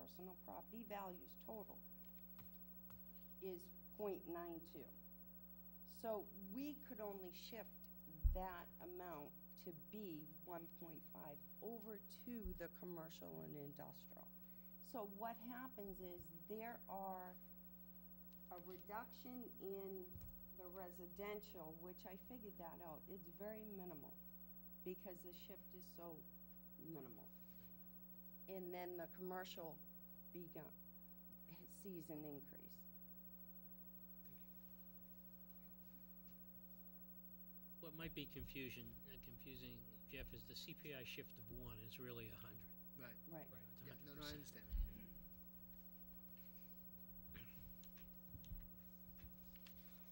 personal property values total is 0.92. So we could only shift that amount to be 1.5 over to the commercial and industrial. So what happens is there are a reduction in the residential, which I figured that out. It's very minimal because the shift is so minimal. And then the commercial sees an increase. What might be confusing, Jeff, is the CPI shift of 1 is really 100. Right. Right. It's Yeah, 100%. no, I understand.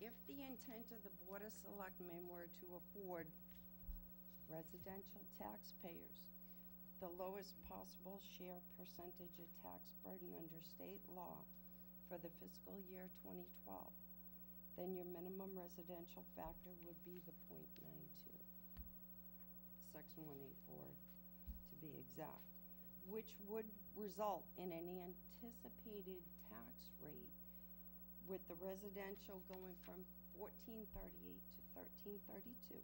If the intent of the Board of Selectmen were to afford residential taxpayers the lowest possible share percentage of tax burden under state law for the fiscal year 2012, then your minimum residential factor would be the 0.92, Section 184 to be exact, which would result in an anticipated tax rate with the residential going from 1438 to 1332,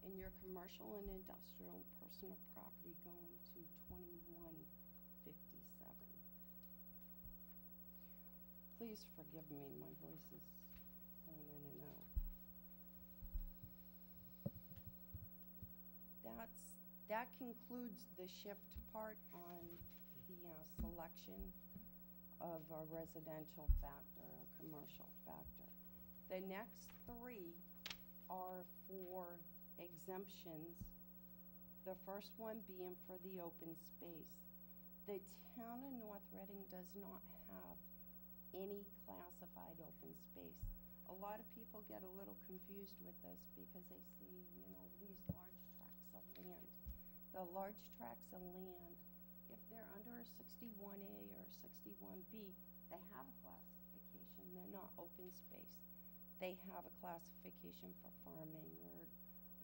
and your commercial and industrial and personal property going to 2157. Please forgive me, my voice is going in and out. That concludes the shift part on the selection of a residential factor, a commercial factor. The next three are for exemptions. The first one being for the open space. The town of North Reading does not have any classified open space. A lot of people get a little confused with this because they see, you know, these large tracts of land. The large tracts of land, if they're under a 61A or 61B, they have a classification. They're not open space. They have a classification for farming or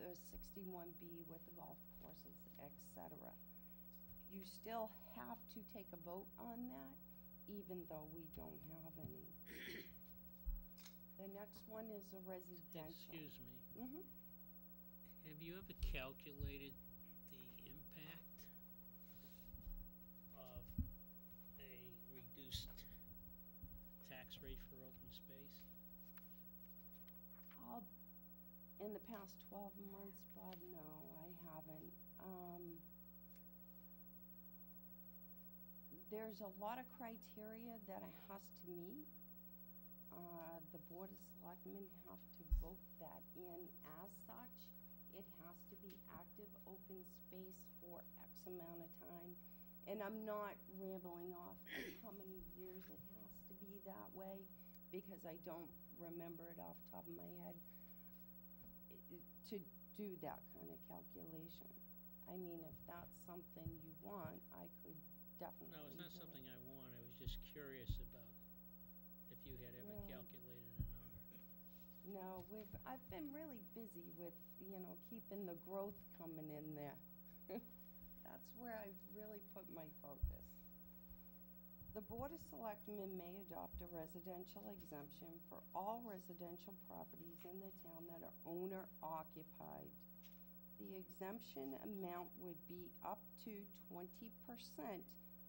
the 61B with the golf courses, etc. You still have to take a vote on that, even though we don't have any. The next one is a residential. Excuse me. Mm-hmm. Have you ever calculated the impact of a reduced tax rate for open space? In the past 12 months, Bob, no, I haven't. There's a lot of criteria that it has to meet. The Board of Selectmen have to vote that in as such. It has to be active open space for X amount of time. And I'm not rambling off how many years it has to be that way because I don't remember it off the top of my head to do that kind of calculation. I mean, if that's something you want, I could definitely No, it's not do something it. I want. I was just curious about if you had ever calculated a number. No, I've been really busy with, you know, keeping the growth coming in there. That's where I've really put my focus. The Board of Selectmen may adopt a residential exemption for all residential properties in the town that are owner occupied. The exemption amount would be up to 20%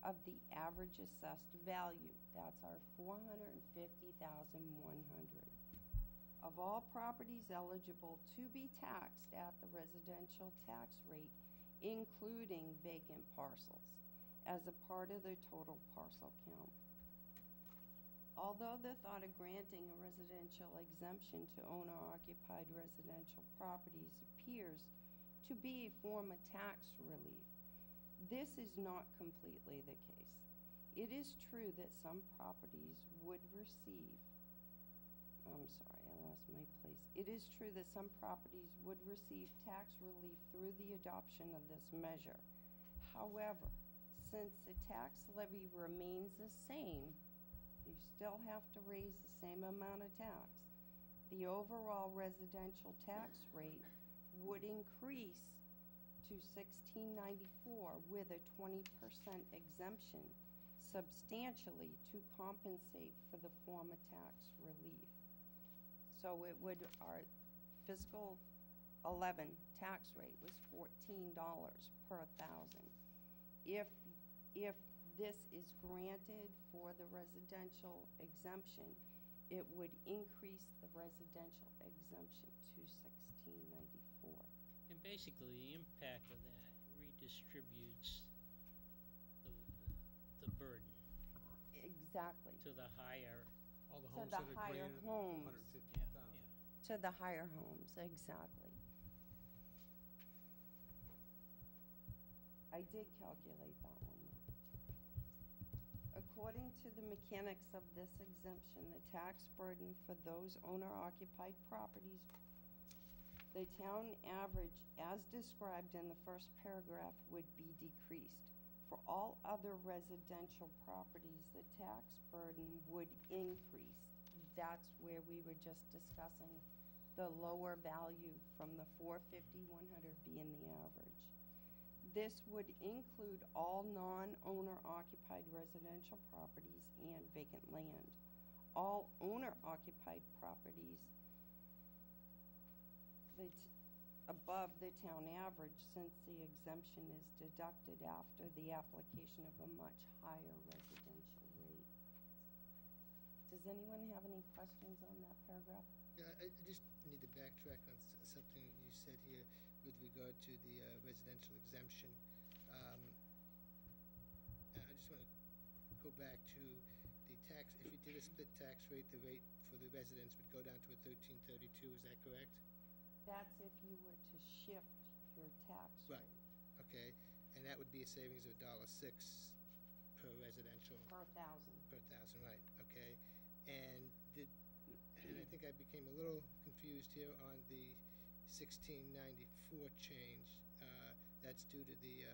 of the average assessed value. That's our $450,100. Of all properties eligible to be taxed at the residential tax rate, including vacant parcels, as a part of the total parcel count. Although the thought of granting a residential exemption to owner-occupied residential properties appears to be a form of tax relief, this is not completely the case. It is true that some properties would receive, I'm sorry, I lost my place. It is true that some properties would receive tax relief through the adoption of this measure. However, since the tax levy remains the same, you still have to raise the same amount of tax. The overall residential tax rate would increase to $16.94 with a 20% exemption, substantially to compensate for the former tax relief. So it would, our fiscal 11 tax rate was $14 per thousand. If this is granted for the residential exemption, it would increase the residential exemption to $16.94. And basically, the impact of that redistributes the burden Exactly. to the higher, All the To homes the that are higher greater than homes. 150,000. To the higher homes, exactly. I did calculate that one though. According to the mechanics of this exemption, the tax burden for those owner-occupied properties, the town average, as described in the first paragraph, would be decreased. For all other residential properties, the tax burden would increase. That's where we were just discussing the lower value from the 450, 100 being the average. This would include all non-owner occupied residential properties and vacant land. All owner-occupied properties above the town average, since the exemption is deducted after the application of a much higher residential rate. Does anyone have any questions on that paragraph? Yeah, I just need to backtrack on something you said here with regard to the residential exemption. I just want to go back to the tax. If you did a split tax rate, the rate for the residents would go down to a 1332. Is that correct? That's if you were to shift your tax Right. rate Okay, and that would be a savings of $1.06 per residential. per thousand. Per thousand, right, okay. And I think I became a little confused here on the 1694 change. That's due to the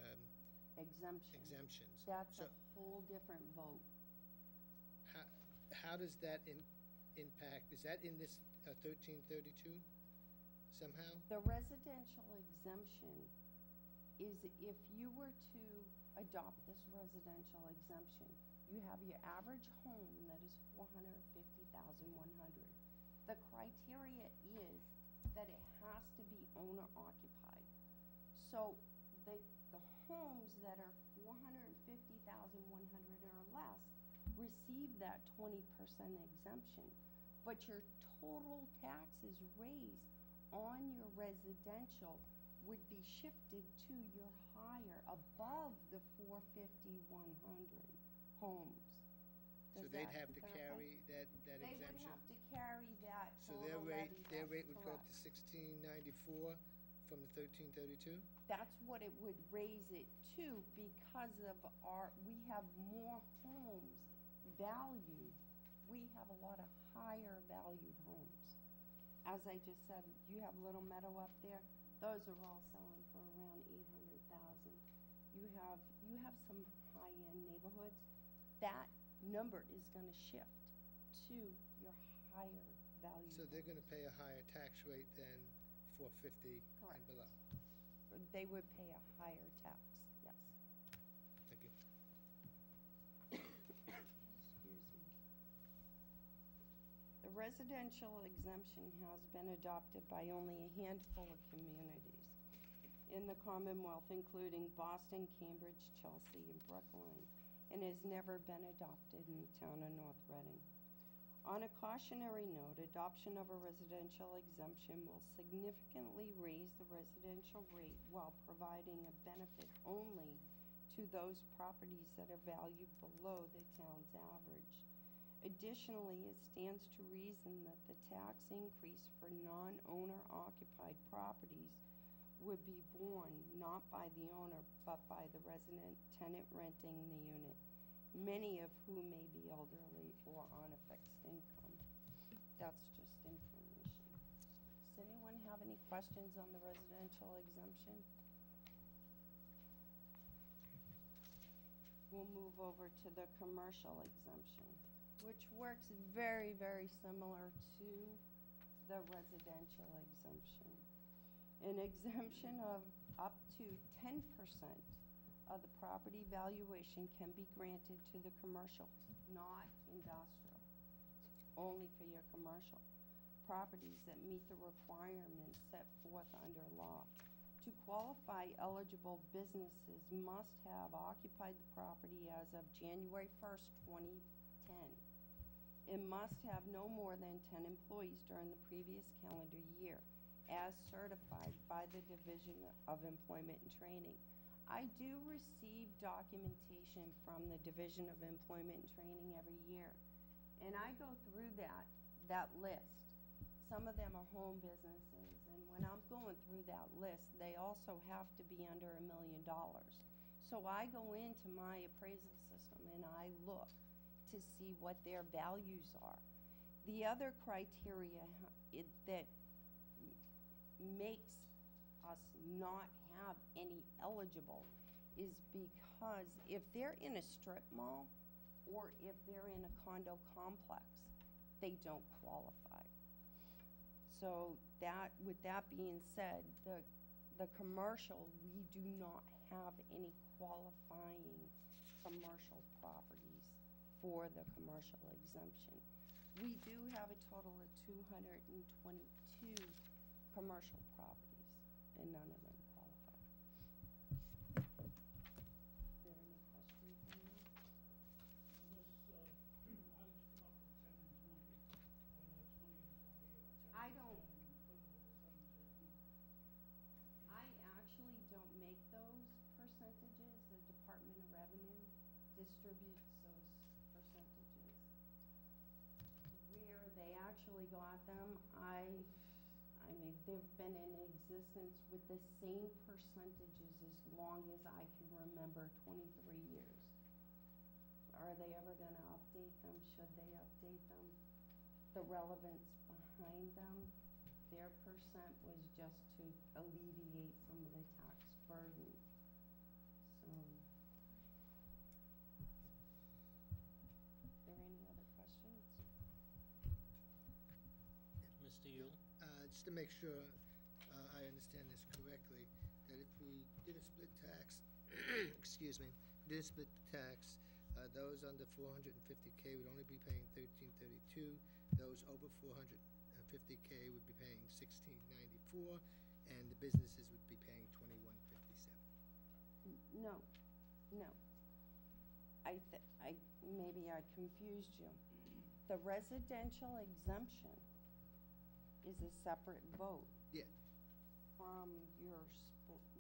exemptions. That's a So full different vote. how does that impact, is that in this 1332 somehow? The residential exemption is if you were to adopt this residential exemption, you have your average home that is 450,100. The criteria is that it has to be owner occupied. So the homes that are 450,100 or less receive that 20% exemption, but your total taxes raised on your residential would be shifted to your higher, above the 450, 100 homes. So Does they'd that have to clarify? carry that They would exemption? have to carry that So total levy, their that's rate would go up correct. to 1694 from the 1332? That's what it would raise it to because of we have more homes valued. We have a lot of higher valued homes. As I just said, you have Little Meadow up there, those are all selling for around 800,000. You have some high-end neighborhoods, that number is gonna shift to your higher value. So they're homes. gonna pay a higher tax rate than 450 and Correct. below? They would pay a higher tax, yes. Thank you. Excuse me. The residential exemption has been adopted by only a handful of communities in the Commonwealth, including Boston, Cambridge, Chelsea, and Brookline, and has never been adopted in the town of North Reading. On a cautionary note, adoption of a residential exemption will significantly raise the residential rate while providing a benefit only to those properties that are valued below the town's average. Additionally, it stands to reason that the tax increase for non-owner occupied properties would be borne not by the owner but by the resident tenant renting the unit, many of whom may be elderly or on a fixed income. That's just information. Does anyone have any questions on the residential exemption? We'll move over to the commercial exemption, which works very, very similar to the residential exemption. An exemption of up to 10% of the property valuation can be granted to the commercial, not industrial. It's only for your commercial properties that meet the requirements set forth under law. To qualify, eligible businesses must have occupied the property as of January 1st, 2010. It must have no more than 10 employees during the previous calendar year, as certified by the Division of Employment and Training. I do receive documentation from the Division of Employment and Training every year, and I go through that list. Some of them are home businesses, and when I'm going through that list, they also have to be under $1 million. So I go into my appraisal system and I look to see what their values are. The other criteria that makes us not have any eligible is because if they're in a strip mall or if they're in a condo complex, they don't qualify. So with that being said, the commercial, we do not have any qualifying commercial properties for the commercial exemption. We do have a total of 222 commercial properties, and none of them qualify. Is there any questions on that? How did you come up with 10 and 20? Why not 20 and 20 or 10 I and don't- 10? What are the percentages? I actually don't make those percentages. The Department of Revenue distributes those percentages. Where they actually got them, I mean, they've been in existence with the same percentages as long as I can remember, 23 years. Are they ever gonna update them? Should they update them? The relevance behind them, their percent was just to alleviate some of the tax burden. So, are there any other questions? Mr. Yule? Just to make sure I understand this correctly, that if we did a split tax, excuse me, did a split tax, those under 450K would only be paying $13.32. Those over 450K would be paying $16.94, and the businesses would be paying $21.57. No. Maybe I confused you. The residential exemption is a separate vote Yeah, from your,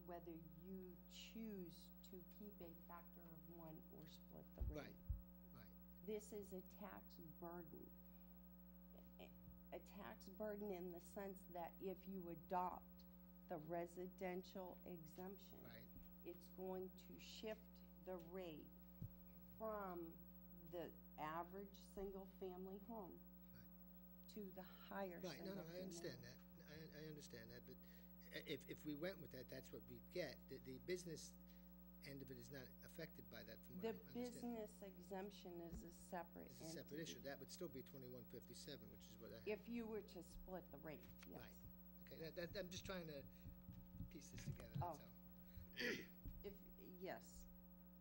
whether you choose to keep a factor of 1 or split the rate. right. This is a tax burden. A tax burden in the sense that if you adopt the residential exemption, Right. it's going to shift the rate from the average single-family home to the higher Right, no, single-family. I understand that. I understand that, but if we went with that, that's what we'd get. The business end of it is not affected by that, from what The I understand. business exemption is a separate It's a separate issue. entity. That would still be 21.57, which is what I have. If you were to split the rate, yes. Right. Okay, I'm just trying to piece this together, that's Oh. all. Yes,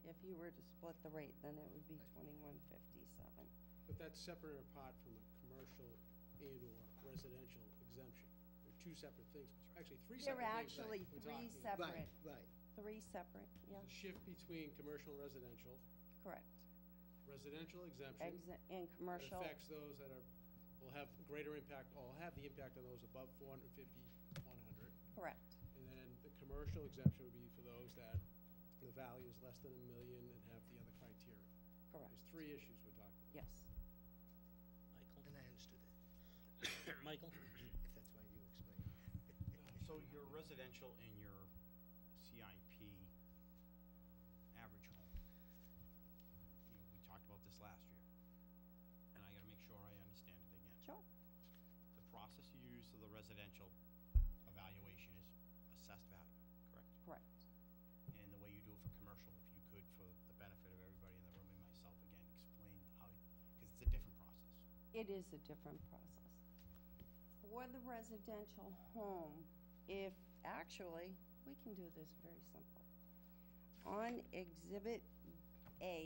if you were to split the rate, then it would be Right. 2157. But that's separate and apart from a commercial and/or residential exemption. They're two separate things, actually three There separate are things. actually we're three talking about. separate, Right. three separate, yeah, There's a shift between commercial and residential. correct. Residential exemption And that commercial, affects those that will have greater impact, or have the impact on those above 450, 100. correct. And then the commercial exemption would be for those that the value is less than $1 million and have the other criteria. Correct. There's three issues we're talking about. Yes. Michael? And I understood that, Michael? if that's why you explained it. So your residential and your CIP average home, we talked about this last year, and I gotta make sure I understand it again. Sure. The process you use for the residential evaluation is assessed value, correct? Correct. And the way you do it for commercial, if you could, for the benefit of everybody in the room and myself, again, explain how, because it's a different process. It is a different process. For the residential home, if, actually, we can do this very simply. on Exhibit A,